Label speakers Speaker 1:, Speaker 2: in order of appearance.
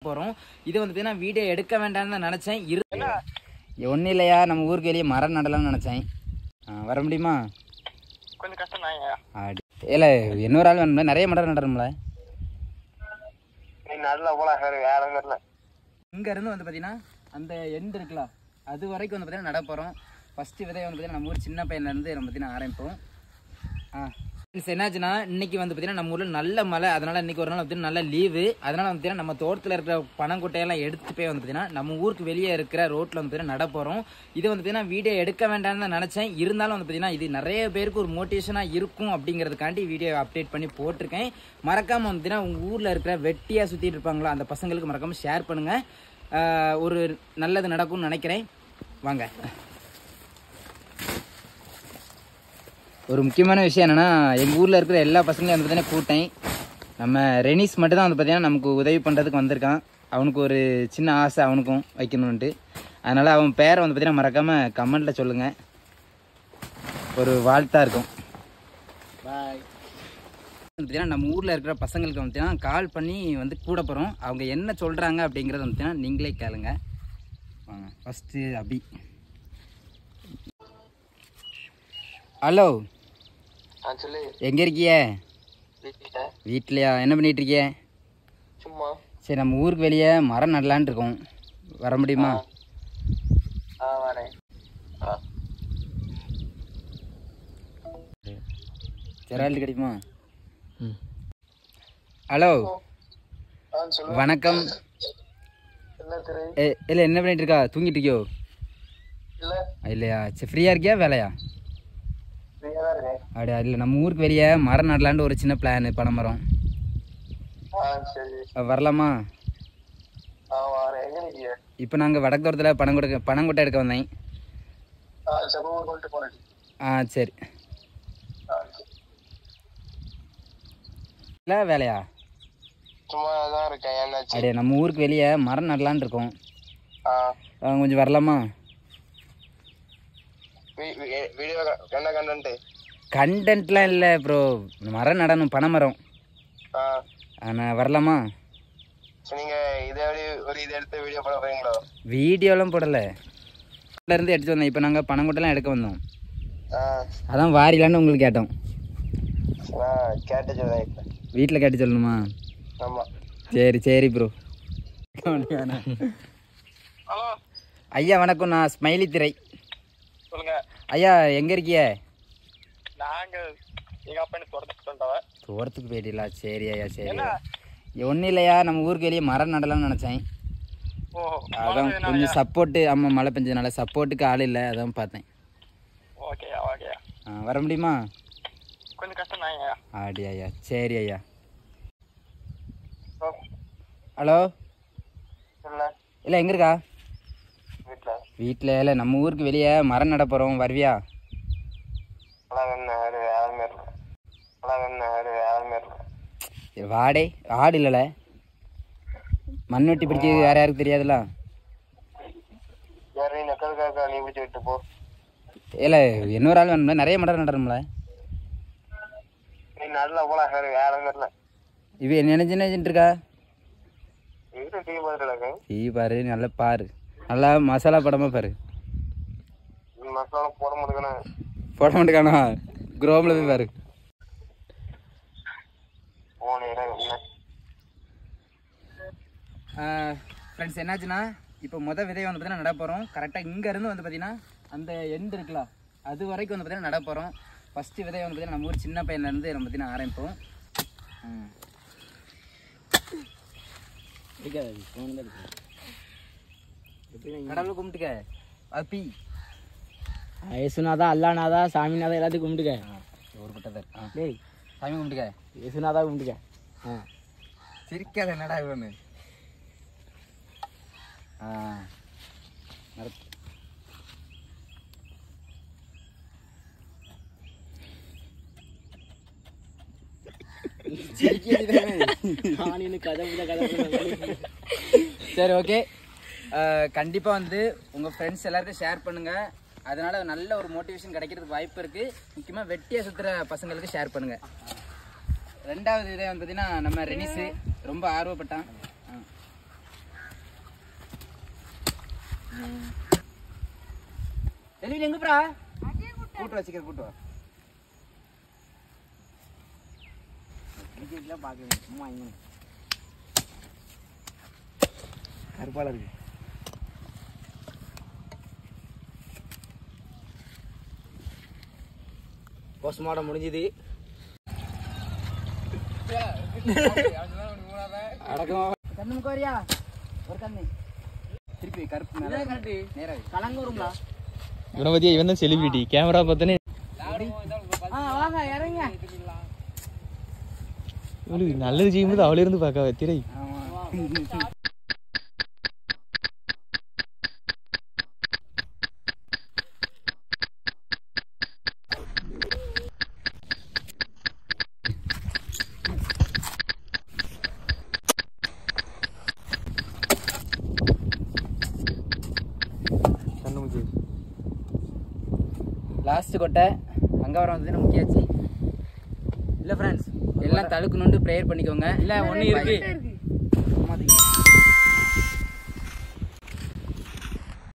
Speaker 1: போறோம். இது வந்து பார்த்தீங்கன்னா வீடியோ எடுக்க வேண்டாம்னு தான் நினச்சேன். ஒன்றும் இல்லையா, நம்ம ஊருக்கு வெளியே மரம் நடலாம்னு நினச்சேன். வர முடியுமா?
Speaker 2: கொஞ்சம் கஷ்டம் தான்.
Speaker 1: அப்படி இல்லை, இன்னொரு ஆள் வேணும்ல, நிறைய மரம் நடணும்ல.
Speaker 2: நல்லா போலாம் சார், வேற இல்லை.
Speaker 1: இங்கேருந்து வந்து பார்த்தீங்கன்னா அந்த எண்டு இருக்குல்ல, அது வரைக்கும் வந்து பார்த்தீங்கன்னா நட போகிறோம். ஃபஸ்ட்டு விதை வந்து பார்த்தீங்கன்னா நம்ம ஊர் சின்ன பையன்லேருந்து நம்ம பார்த்தீங்கன்னா ஆரம்பிப்போம். என்னாச்சுன்னா இன்னைக்கு வந்து பார்த்தீங்கன்னா நம்ம ஊரில் நல்ல மழை, அதனால் இன்றைக்கி ஒரு நாள் வந்து நல்ல லீவு. அதனால் வந்து பார்த்தீங்கன்னா நம்ம தோட்டத்தில் இருக்கிற பனங்கொட்டையெல்லாம் எடுத்து போய் வந்து பார்த்தீங்கன்னா நம்ம ஊருக்கு வெளியே இருக்கிற ரோட்டில் வந்து பார்த்தீங்கன்னா நட போகிறோம். இது வந்து பார்த்தீங்கன்னா வீடியோ எடுக்க வேண்டாம்னு தான் நினச்சேன். இருந்தாலும் வந்து பார்த்தீங்கன்னா இது நிறைய பேருக்கு ஒரு மோட்டிவேஷனாக இருக்கும் அப்படிங்கிறதுக்காண்டி வீடியோ அப்டேட் பண்ணி போட்டிருக்கேன். மறக்காமல் வந்து பார்த்தீங்கன்னா உங்கள் ஊரில் இருக்கிற வெட்டியாக சுற்றிட்டு இருப்பாங்களோ அந்த பசங்களுக்கு மறக்காமல் ஷேர் பண்ணுங்கள். ஒரு நல்லது நடக்கும்னு நினைக்கிறேன். வாங்க. ஒரு முக்கியமான விஷயம் என்னென்னா, எங்கள் ஊரில் இருக்கிற எல்லா பசங்களையும் வந்து பார்த்தீங்கன்னா கூட்டேன். நம்ம ரெனிஸ் மட்டும் தான் வந்து பார்த்தீங்கன்னா நமக்கு உதவி பண்ணுறதுக்கு வந்திருக்கான். அவனுக்கு ஒரு சின்ன ஆசை அவனுக்கும் வைக்கணுன்ட்டு. அதனால் அவன் பேரை வந்து பார்த்தீங்கன்னா மறக்காமல் கமெண்ட்டில் சொல்லுங்கள், ஒரு வாழ்த்தாக இருக்கும். பாய். பார்த்தீங்கன்னா நம்ம ஊரில் இருக்கிற பசங்களுக்கு வந்து பார்த்தீங்கன்னா கால் பண்ணி வந்து கூட போகிறோம். அவங்க என்ன சொல்கிறாங்க அப்படிங்கிறத வந்து பார்த்தீங்கன்னா நீங்களே கேளுங்க. வாங்க. ஃபஸ்ட்டு அபி. ஹலோ, எங்கே இருக்கிய? வீட்லையா? என்ன பண்ணிட்டு இருக்கிய?
Speaker 2: சும்மா.
Speaker 1: சரி, நம்ம ஊருக்கு வெளியே மரம் நடலான் இருக்கோம். வர முடியுமா?
Speaker 2: வரேன்.
Speaker 1: சரி, கிடைக்குமா? ஹலோ, வணக்கம். இல்லை, என்ன பண்ணிட்டு இருக்கா? தூங்கிட்டு இருக்கியோ? இல்லையா? சரி, ஃப்ரீயாக இருக்கியா, வேலையா? அப்படியா? இல்லை, நம்ம ஊருக்கு வெளியே மரம் நடலான்ட்டு ஒரு சின்ன பிளான், பனை மரம். வரலாமா? இப்போ நாங்கள் வடக்கு தூரத்தில் பனங்கொட்டை எடுக்க வந்தேன். சரி. இல்லை, வேலையா? அப்படியே நம்ம ஊருக்கு வெளியே மரம் நடலான் இருக்கோம். கொஞ்சம் வரலாமா? கண்டென்ட்லாம் இல்லை ப்ரோ, மரம் நடணும், பனை மரம். நான் வரலாமா? வீடியோலாம் போடலை, இருந்து எடுத்து வந்தேன். இப்போ நாங்கள் பனங்கொட்டைலாம் எடுக்க வந்தோம். அதான் வாரிலான்னு உங்களுக்கு கேட்டோம். வீட்டில் கேட்டு சொல்லணுமா? சரி சரி ப்ரோ. ஐயா வணக்கம், நான் ஸ்மைலி திரை. ஐயா எங்கே இருக்கிய? தோட்டத்துக்கு போயிட்டீங்களா? சரி ஐயா, சரி. ஒன்றும் இல்லையா, நம்ம ஊருக்கு வெளியே மரம் நடலாம்னு நினச்சேன். அதான் கொஞ்சம் சப்போர்ட்டு. ஆமாம், மழை பெஞ்சதுனால சப்போர்ட்டுக்கு ஆள் இல்லை, அதான் பார்த்தேன். வர முடியுமா?
Speaker 2: கொஞ்சம் கஷ்டம் தான்.
Speaker 1: அப்படியா ஐயா? சரி ஐயா. ஹலோ, இல்லை எங்கே இருக்கா? வீட்டில். இல்லை, நம்ம ஊருக்கு வெளியே மரம் நட போகிறோம், வருவியா? வாடே, ஆடு இல்லைல்ல, மண் வெட்டி பிடிச்சி வேறு யாருக்கு தெரியாதுல்ல. இல்லை, இன்னொரு ஆள் வேணும்ல, நிறைய மரம் நடணும்ல. இது என்ன நினைச்சுட்டு இருக்கா? டீ பாரு, நல்லா பாரு, நல்லா மசாலா படமா பாரு. போட மாட்டேக்கானா? குரோமில் போய் பாரு. ஃப்ரெண்ட்ஸ், என்னாச்சுன்னா இப்போ விதையை வந்து பார்த்தீங்கன்னா நட போகிறோம். கரெக்டாக இங்கேருந்து வந்து பார்த்தீங்கன்னா அந்த எண்டு இருக்குல்ல, அது வரைக்கும் வந்து பார்த்தீங்கன்னா நட போகிறோம். ஃபஸ்ட்டு விதையை வந்து பார்த்தீங்கன்னா நம்ம ஊர் சின்ன பையன்லேருந்து நம்ம பார்த்தீங்கன்னா ஆரம்பிப்போம். கடவுளை கும்பிட்டுக்க. அப்பி
Speaker 3: ஏசுநாதா, அல்லாநாதா, சாமிநாதா எல்லாத்தையும் கும்பிட்டுக்க.
Speaker 1: ஒரு பட்டதர். டேய், சாமி கும்பிட்டுக்க.
Speaker 3: ஏசுநாதா கும்பிட்டுக்க.
Speaker 1: சிரிக்காத, என்னடா இவனு. சரி, ஓகே. கண்டிப்பாக வந்து உங்கள் ஃப்ரெண்ட்ஸ் எல்லாருக்கும் ஷேர் பண்ணுங்கள். அதனால் நல்ல ஒரு மோட்டிவேஷன் கிடைக்கிறதுக்கு வாய்ப்பு இருக்குது. முக்கியமாக வெட்டியாக சுற்றுற பசங்களுக்கு ஷேர் பண்ணுங்கள். ரெண்டாவது இதை வந்து பார்த்தீங்கன்னா நம்ம ரெனிஸு ரொம்ப ஆர்வப்பட்டான். டெலிவரி எங்கப்பா கூட்டு வச்சுக்க கூட்டு வா
Speaker 3: கிரிக்கெட்லாம் பார்க்குறேன் சும்மா இங்கே
Speaker 1: கருப்பால இருக்கு
Speaker 3: போஸ்ட்மார்ட்டம் முடிஞ்சுது
Speaker 1: அடக்கம் கண்ணு முக்க வரியா ஒரு கண்ணு திருப்பி கருப்பு மேல
Speaker 3: கரெக்டு
Speaker 1: நேரா
Speaker 3: கலங்க வருங்களா
Speaker 4: இவனை பத்தியா இவன் தான் செலிபிரிட்டி கேமரா பார்த்தனே
Speaker 3: வாங்க இறங்க
Speaker 4: இவளுக்கு நல்லது செய்யும்போது அவளே இருந்து பார்க்க திரை
Speaker 1: ஆமா
Speaker 4: கண்ணு முக்கிய
Speaker 1: லாஸ்ட் கொட்டை அங்கவரம் வந்து முக்கியாச்சு இல்லை ஃப்ரெண்ட்ஸ் எல்லாம் தடுக்கணும்னு ப்ரேயர் பண்ணிக்கோங்க
Speaker 3: இல்லை ஒன்று இருக்கு